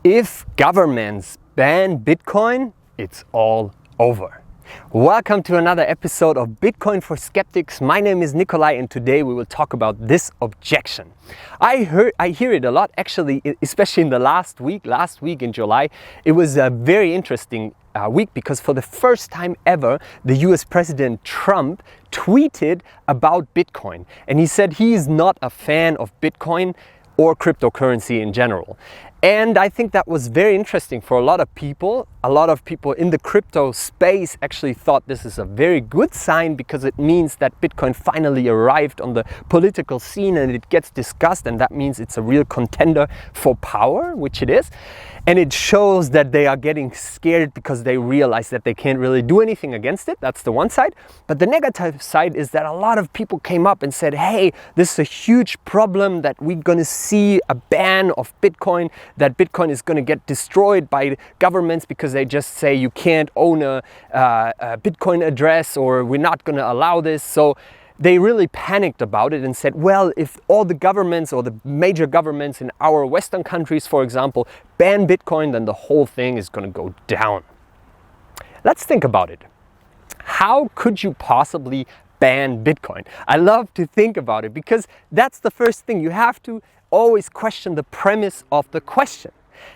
If governments ban Bitcoin, it's all over. Welcome to another episode of Bitcoin for Skeptics. My name is Nikolai and today we will talk about this objection. I hear it a lot actually, especially in the last week in July. It was a very interesting week because for the first time ever, the US President Trump tweeted about Bitcoin. And he said he is not a fan of Bitcoin or cryptocurrency in general. And I think that was very interesting for a lot of people. A lot of people in the crypto space actually thought this is a very good sign because it means that Bitcoin finally arrived on the political scene and it gets discussed, and that means it's a real contender for power, which it is. And it shows that they are getting scared because they realize that they can't really do anything against it. That's the one side. But the negative side is that a lot of people came up and said, hey, this is a huge problem that we're going to see a ban of Bitcoin, that Bitcoin is going to get destroyed by governments because they just say you can't own a Bitcoin address, or we're not going to allow this. So they really panicked about it and said, well, if all the governments or the major governments in our Western countries, for example, ban Bitcoin, then the whole thing is going to go down. Let's think about it. How could you possibly ban Bitcoin? I love to think about it because that's the first thing. You have to always question the premise of the question.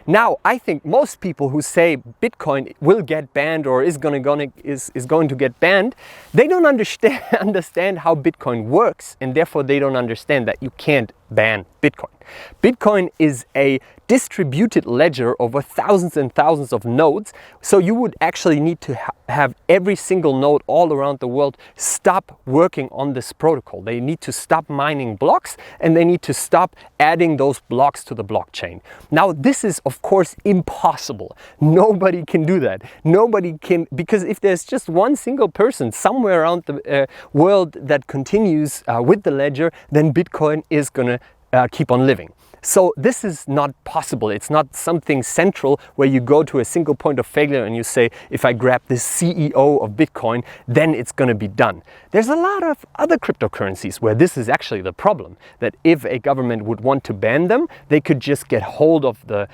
Now, I think most people who say Bitcoin will get banned or is going to get banned, they don't understand how Bitcoin works, and therefore they don't understand that you can't ban Bitcoin. Bitcoin is a distributed ledger over thousands and thousands of nodes, so you would actually need to have every single node all around the world stop working on this protocol. They need to stop mining blocks and they need to stop adding those blocks to the blockchain. Now, this is of course impossible. Nobody can do that. Nobody can, because if there's just one single person somewhere around the world that continues with the ledger, then Bitcoin is going to keep on living. So this is not possible. It's not something central where you go to a single point of failure and you say, if I grab the CEO of Bitcoin, then it's going to be done. There's a lot of other cryptocurrencies where this is actually the problem, that if a government would want to ban them, they could just get hold of the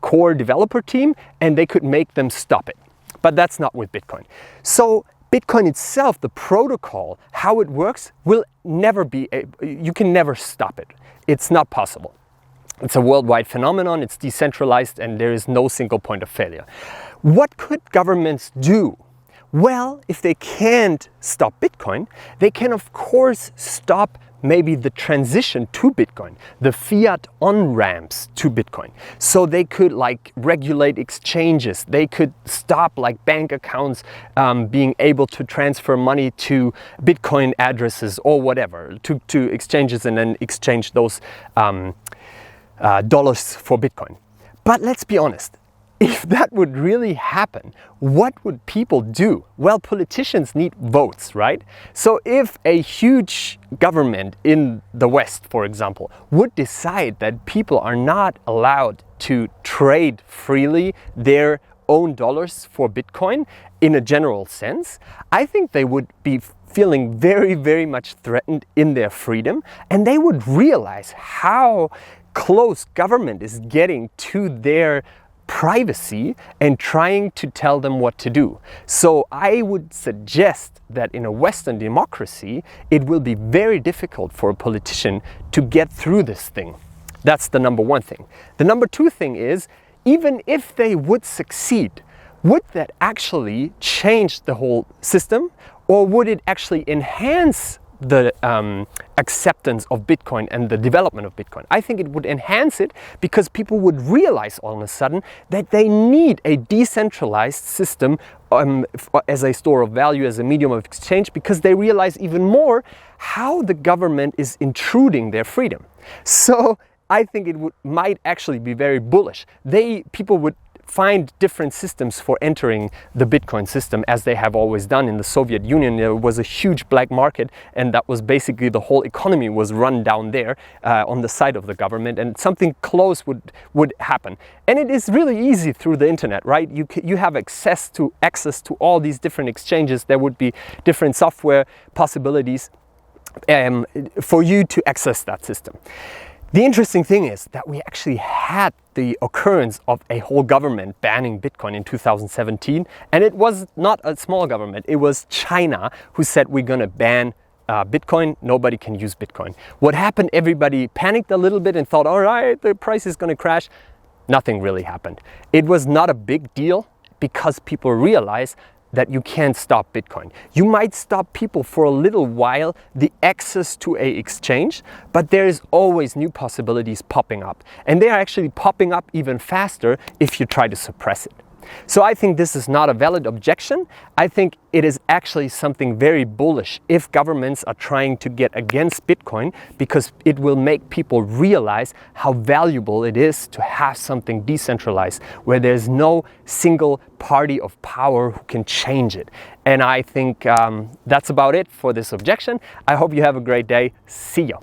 core developer team and they could make them stop it. But that's not with Bitcoin. So Bitcoin itself, the protocol, how it works, will never be, you can never stop it. It's not possible. It's a worldwide phenomenon, it's decentralized, and there is no single point of failure. What could governments do? Well, if they can't stop Bitcoin, they can of course stop maybe the transition to Bitcoin, the fiat on-ramps to Bitcoin. So they could regulate exchanges. They could stop bank accounts being able to transfer money to Bitcoin addresses or whatever, to exchanges, and then exchange those dollars for Bitcoin. But let's be honest. If that would really happen, what would people do? Well, politicians need votes, right? So if a huge government in the West, for example, would decide that people are not allowed to trade freely their own dollars for Bitcoin in a general sense, I think they would be feeling very, very much threatened in their freedom, and they would realize how close government is getting to their privacy and trying to tell them what to do. So I would suggest that in a Western democracy, it will be very difficult for a politician to get through this thing. That's the number one thing. The number two thing is, even if they would succeed, would that actually change the whole system, or would it actually enhance the acceptance of Bitcoin and the development of Bitcoin? I think it would enhance it because people would realize all of a sudden that they need a decentralized system as a store of value, as a medium of exchange, because they realize even more how the government is intruding their freedom. So I think it might actually be very bullish. People would find different systems for entering the Bitcoin system, as they have always done in the Soviet Union. There was a huge black market, and that was basically the whole economy was run down there on the side of the government, and something close would happen. And it is really easy through the internet, right? You have access to all these different exchanges. There would be different software possibilities for you to access that system. The interesting thing is that we actually had the occurrence of a whole government banning Bitcoin in 2017. And it was not a small government. It was China who said, we're going to ban Bitcoin. Nobody can use Bitcoin. What happened? Everybody panicked a little bit and thought, all right, the price is going to crash. Nothing really happened. It was not a big deal because people realized that you can't stop Bitcoin. You might stop people for a little while the access to a exchange, but there is always new possibilities popping up. And they are actually popping up even faster if you try to suppress it. So I think this is not a valid objection. I think it is actually something very bullish if governments are trying to get against Bitcoin, because it will make people realize how valuable it is to have something decentralized where there's no single party of power who can change it. And I think that's about it for this objection. I hope you have a great day. See you.